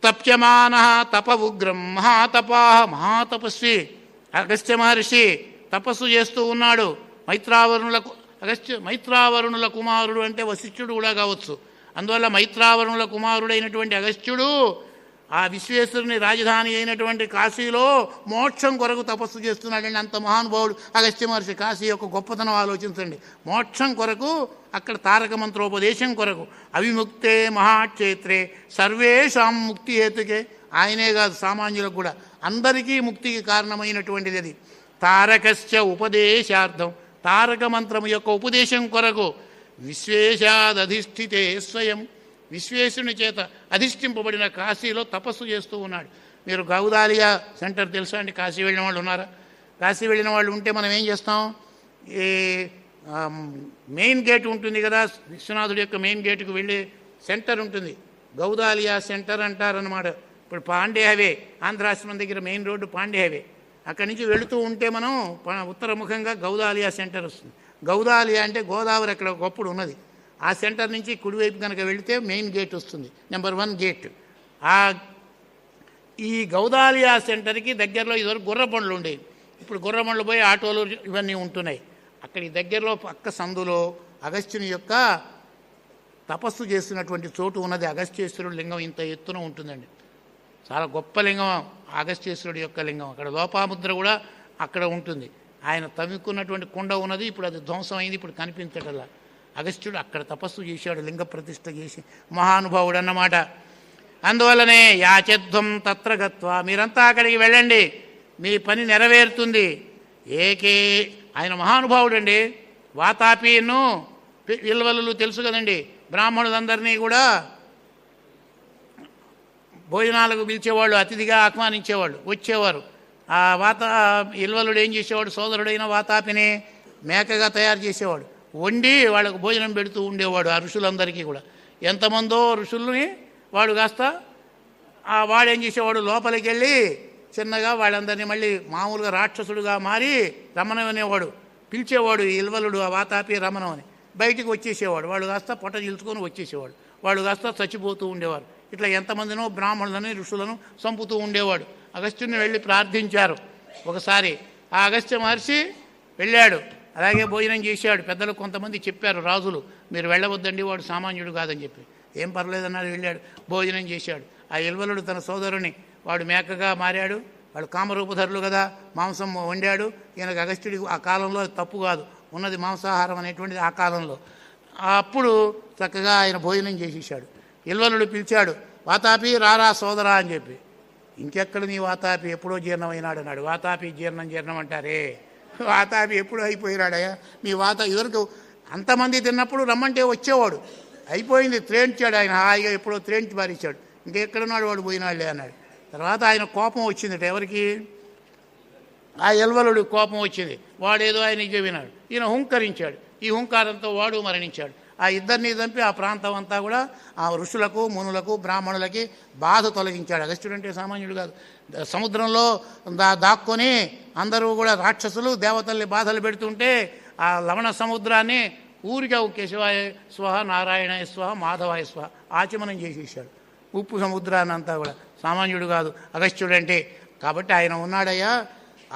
తప్యమాన తప ఉగ్రం మహాతపా మహాతపస్వి అగస్త్య మహర్షి తపస్సు చేస్తూ ఉన్నాడు. మైత్రావరుణుల కుమారుడు అంటే వశిష్ఠుడు కూడా కావచ్చు. అందువల్ల మైత్రావరుణుల కుమారుడైనటువంటి అగస్త్యుడు ఆ విశ్వేశ్వరుని రాజధాని అయినటువంటి కాశీలో మోక్షం కొరకు తపస్సు చేస్తున్నాడండి. అంత మహానుభావుడు అగస్త్య మహర్షి. కాశీ యొక్క గొప్పతనం ఆలోచించండి. మోక్షం కొరకు అక్కడ తారక మంత్రోపదేశం కొరకు అవిముక్తే మహాక్షేత్రే సర్వేషాం ముక్తి హేతుకే. ఆయనే కాదు, సామాన్యులకు కూడా అందరికీ ముక్తికి కారణమైనటువంటిది అది. తారకశ్చ ఉపదేశార్థం, తారక మంత్రము యొక్క ఉపదేశం కొరకు విశ్వేశాదధిష్ఠితే స్వయం, విశ్వేశ్వరుని చేత అధిష్ఠింపబడిన కాశీలో తపస్సు చేస్తూ ఉన్నాడు. మీరు గౌదాలియా సెంటర్ తెలుసా అండి? కాశీ వెళ్ళిన వాళ్ళు ఉన్నారా? కాశీ వెళ్ళిన వాళ్ళు ఉంటే మనం ఏం చేస్తాం, ఈ మెయిన్ గేట్ ఉంటుంది కదా, విశ్వనాథుడి యొక్క మెయిన్ గేటుకు వెళ్ళే సెంటర్ ఉంటుంది, గౌదాలియా సెంటర్ అంటారనమాట. ఇప్పుడు పాండే హైవే, ఆంధ్రాశ్రమం దగ్గర మెయిన్ రోడ్డు పాండే హైవే. అక్కడి నుంచి వెళుతూ ఉంటే మనం ఉత్తరముఖంగా గౌదాలియా సెంటర్ వస్తుంది. గౌదాలియా అంటే గోదావరి అక్కడ ఒకప్పుడు ఉన్నది. ఆ సెంటర్ నుంచి కుడివైపు కనుక వెళితే మెయిన్ గేట్ వస్తుంది, నెంబర్ 1 గేట్. ఈ గౌదాలియా సెంటర్కి దగ్గరలో ఇదివరకు గుర్రబండ్లు ఉండేవి. ఇప్పుడు గుర్రబండ్లు పోయి ఆటోలు ఇవన్నీ ఉంటున్నాయి. అక్కడి దగ్గరలో పక్క సందులో అగస్త్యుని యొక్క తపస్సు చేస్తున్నటువంటి చోటు ఉన్నది. అగస్త్యేశ్వరుడు లింగం ఇంత ఎత్తున ఉంటుందండి. చాలా గొప్ప లింగం అగస్త్యేశ్వరుడు యొక్క లింగం. అక్కడ లోపాముద్ర కూడా అక్కడ ఉంటుంది. ఆయన తవ్వుకున్నటువంటి కుండ ఉన్నది, ఇప్పుడు అది ధ్వంసం అయింది, ఇప్పుడు కనిపించటల్లా. అగస్త్యుడు అక్కడ తపస్సు చేశాడు, లింగ ప్రతిష్ఠ చేసి, మహానుభావుడు అన్నమాట. అందువల్లనే యాచధ్వం తత్ర గత్వా, మీరంతా అక్కడికి వెళ్ళండి, మీ పని నెరవేరుతుంది. ఏకే, ఆయన మహానుభావుడు అండి. వాతాపీను విల్వలు తెలుసు కదండి, బ్రాహ్మణులందరినీ కూడా భోజనాలకు పిలిచేవాళ్ళు, అతిథిగా ఆహ్వానించేవాళ్ళు, వచ్చేవారు. ఆ ఇల్వలుడు ఏం చేసేవాడు, సోదరుడైన వాతాపిని మేకగా తయారు చేసేవాడు, వండి వాళ్ళకు భోజనం పెడుతూ ఉండేవాడు. ఆ ఋషులందరికీ కూడా ఎంతమందో ఋషుల్ని వాడు కాస్త వాడేం చేసేవాడు, లోపలికి వెళ్ళి చిన్నగా వాళ్ళందరినీ మళ్ళీ మామూలుగా రాక్షసుడుగా మారి రమణం అనేవాడు, పిలిచేవాడు ఇల్వలుడు ఆ వాతాపి రమణం అని. బయటికి వచ్చేసేవాడు, వాడు కాస్త పొట్ట చిలుచుకొని వచ్చేసేవాడు, వాడు కాస్త చచ్చిపోతూ ఉండేవారు. ఇట్లా ఎంతమందినో బ్రాహ్మణులని ఋషులను చంపుతూ ఉండేవాడు. అగస్త్యుని వెళ్ళి ప్రార్థించారు. ఒకసారి ఆ అగస్త్య మహర్షి వెళ్ళాడు, అలాగే భోజనం చేశాడు. పెద్దలు కొంతమంది చెప్పారు, రాజులు, మీరు వెళ్ళవద్దండి, వాడు సామాన్యుడు కాదని చెప్పి. ఏం పర్లేదన్నాడు, వెళ్ళాడు, భోజనం చేశాడు. ఆ ఇల్వలుడు తన సోదరుని, వాడు మేకగా మారాడు, వాడు కామరూపధరులు కదా, మాంసం వండాడు. ఈయనకు అగస్త్యుడి ఆ కాలంలో తప్పు కాదు, ఉన్నది మాంసాహారం అనేటువంటిది ఆ కాలంలో. అప్పుడు చక్కగా ఆయన భోజనం చేసేసాడు. ఇల్వలుడు పిలిచాడు, వాతాపి రారా సోదరా అని చెప్పి. ఇంకెక్కడ నీ వాతాపి, ఎప్పుడో జీర్ణమైనాడు అన్నాడు. వాతాపి జీర్ణం అంటారే, వాతాపి ఎప్పుడు అయిపోయినాడయా మీ ఇదివరకు అంతమంది తిన్నప్పుడు రమ్మంటే వచ్చేవాడు, అయిపోయింది, త్రేంచాడు ఆయన హాయిగా, ఎప్పుడో త్రేంచి పారిచ్చాడు. ఇంకెక్కడున్నాడు వాడు, పోయినాడులే అన్నాడు. తర్వాత ఆయన కోపం వచ్చిందట, ఎవరికి, ఆ ఇల్వలుడి కోపం వచ్చింది. వాడేదో ఆయన విన్నాడు, ఈయన హుంకరించాడు. ఈ హుంకారంతో వాడు మరణించాడు. ఆ ఇద్దరిని చంపి ఆ ప్రాంతం అంతా కూడా ఆ ఋషులకు మునులకు బ్రాహ్మణులకి బాధ తొలగించాడు. అగస్త్యుడు అంటే సామాన్యుడు కాదు. సముద్రంలో దాక్కొని అందరూ కూడా రాక్షసులు దేవతల్ని బాధలు పెడుతుంటే ఆ లవణ సముద్రాన్ని ఊరికే కేశవాయ స్వహ, నారాయణాయ స్వహ, మాధవాయ స్వహ ఆచమనం చేసేసాడు. ఉప్పు సముద్రాన్ని అంతా కూడా. సామాన్యుడు కాదు అగస్త్యుడు అంటే. కాబట్టి ఆయన ఉన్నాడయ్యా,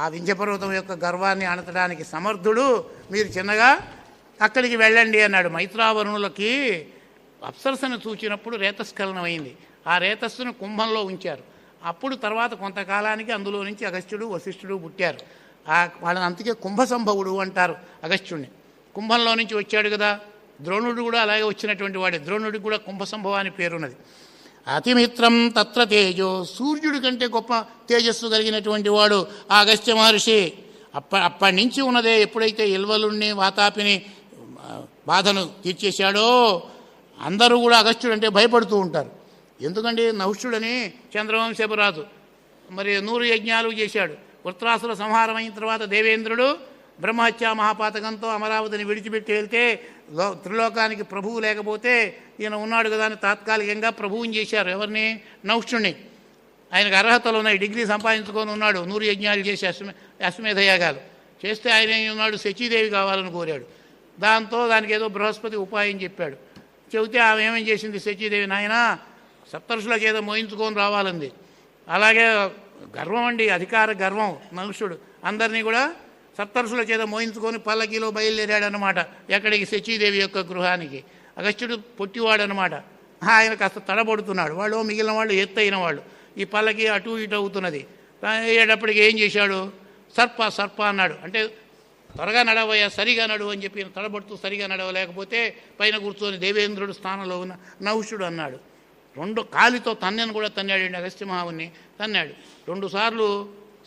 ఆ వింధ్యపర్వతం యొక్క గర్వాన్ని అణచడానికి సమర్థుడు, మీరు చిన్నగా అక్కడికి వెళ్ళండి అన్నాడు. మైత్రావరుణులకి అప్సరసను చూచినప్పుడు రేతస్ఖలనం అయింది. ఆ రేతస్సును కుంభంలో ఉంచారు. అప్పుడు తర్వాత కొంతకాలానికి అందులో నుంచి అగస్త్యుడు వశిష్ఠుడు పుట్టారు. వాళ్ళని అందుకే కుంభసంభవుడు అంటారు అగస్త్యుడిని. కుంభంలో నుంచి వచ్చాడు కదా. ద్రోణుడు కూడా అలాగే వచ్చినటువంటి వాడే. ద్రోణుడికి కూడా కుంభసంభవ అని పేరున్నది. అతిమిత్రం తత్ర తేజో, సూర్యుడి కంటే గొప్ప తేజస్సు కలిగినటువంటి వాడు ఆ అగస్త్య మహర్షి. అప్పటి నుంచి ఉన్నదే. ఎప్పుడైతే ఇల్వలుణ్ణి వాతాపిని బాధను తీర్చేశాడో అందరూ కూడా అగస్త్యుడు అంటే భయపడుతూ ఉంటారు. ఎందుకంటే నహుష్యుడని చంద్రవంశపు రాజు మరి 100 యజ్ఞాలు చేశాడు. వృత్రాసుల సంహారం అయిన తర్వాత దేవేంద్రుడు బ్రహ్మహత్యా మహాపాతకంతో అమరావతిని విడిచిపెట్టి వెళ్తే త్రిలోకానికి ప్రభువు లేకపోతే ఈయన ఉన్నాడు కదా అని తాత్కాలికంగా ప్రభువుని చేశారు. ఎవరిని? నహుష్యుడిని. ఆయనకు అర్హతలు ఉన్నాయి, డిగ్రీ సంపాదించుకొని ఉన్నాడు. 100 యజ్ఞాలు చేసి అశ్వమేధ యాగాలు చేస్తే ఆయన ఉన్నాడు, శచీదేవి కావాలని కోరాడు. దానికి ఏదో బృహస్పతి ఉపాయం చెప్పాడు. చెబితే ఆమె ఏమేం చేసింది, శచీదేవి, నాయన సప్తర్షుల చేత మోయించుకొని రావాలంది. అలాగే గర్వం అండి, అధికార గర్వం. నలుషుడు అందరినీ కూడా సప్తర్షుల చేత మోయించుకొని పల్లకీలో బయలుదేరాడనమాట. ఎక్కడికి? శచీదేవి యొక్క గృహానికి. అగస్త్యుడు పొట్టివాడనమాట. ఆయన కాస్త తడబడుతున్నాడు. వాళ్ళు మిగిలిన వాళ్ళు ఎత్తైన వాళ్ళు. ఈ పల్లకి అటు ఇటు అవుతున్నది. అయ్యేటప్పటికి ఏం చేశాడు? సర్ప సర్ప అన్నాడు. అంటే త్వరగా నడవయ్యా, సరిగా నడువు అని చెప్పి తడబడుతూ సరిగా నడవలేకపోతే పైన కూర్చొని దేవేంద్రుడు స్థానంలో ఉన్న నహుషుడు అన్నాడు. రెండు కాలితో తన్నెను కూడా తన్నాడు. అగస్త్య మహాముని తన్నాడు. 2 సార్లు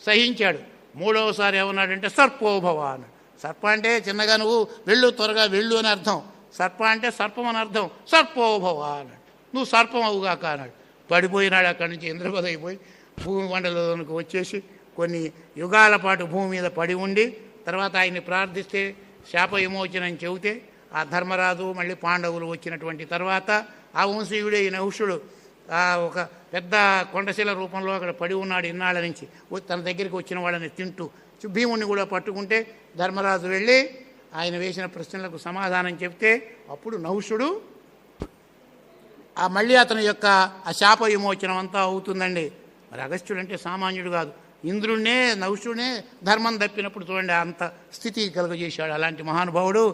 సహించాడు. 3వసారి ఏమన్నాడంటే సర్పోభవ అన్నాడు. సర్ప అంటే చిన్నగా నువ్వు వెళ్ళు, త్వరగా వెళ్ళు అని అర్థం. సర్ప అంటే సర్పం అని అర్థం. సర్పోభవ అన్నాడు. నువ్వు సర్పం అవుగాక అన్నాడు. పడిపోయినాడు. అక్కడి నుంచి ఇంద్రపద అయిపోయి భూమి మండలంలోనికి వచ్చేసి కొన్ని యుగాల పాటు భూమి మీద పడి ఉండి తర్వాత ఆయన్ని ప్రార్థిస్తే శాప విమోచనం చెబితే ఆ ధర్మరాజు మళ్ళీ పాండవులు వచ్చినటువంటి తర్వాత ఆ వంశీయుడే ఈ నహుషుడు ఒక పెద్ద కొండశిల రూపంలో అక్కడ పడి ఉన్నాడు ఇన్నాళ్ళ నుంచి. తన దగ్గరికి వచ్చిన వాళ్ళని తింటూ భీముడిని కూడా పట్టుకుంటే ధర్మరాజు వెళ్ళి ఆయన వేసిన ప్రశ్నలకు సమాధానం చెప్తే అప్పుడు నహుషుడు మళ్ళీ అతని యొక్క ఆ శాప విమోచనం అంతా అవుతుందండి. మరి అగస్త్యుడు అంటే సామాన్యుడు కాదు. ఇంద్రుడినే నహుషుడినే ధర్మం తప్పినప్పుడు చూడండి అంత స్థితి కలుగజేశాడు అలాంటి మహానుభావుడు.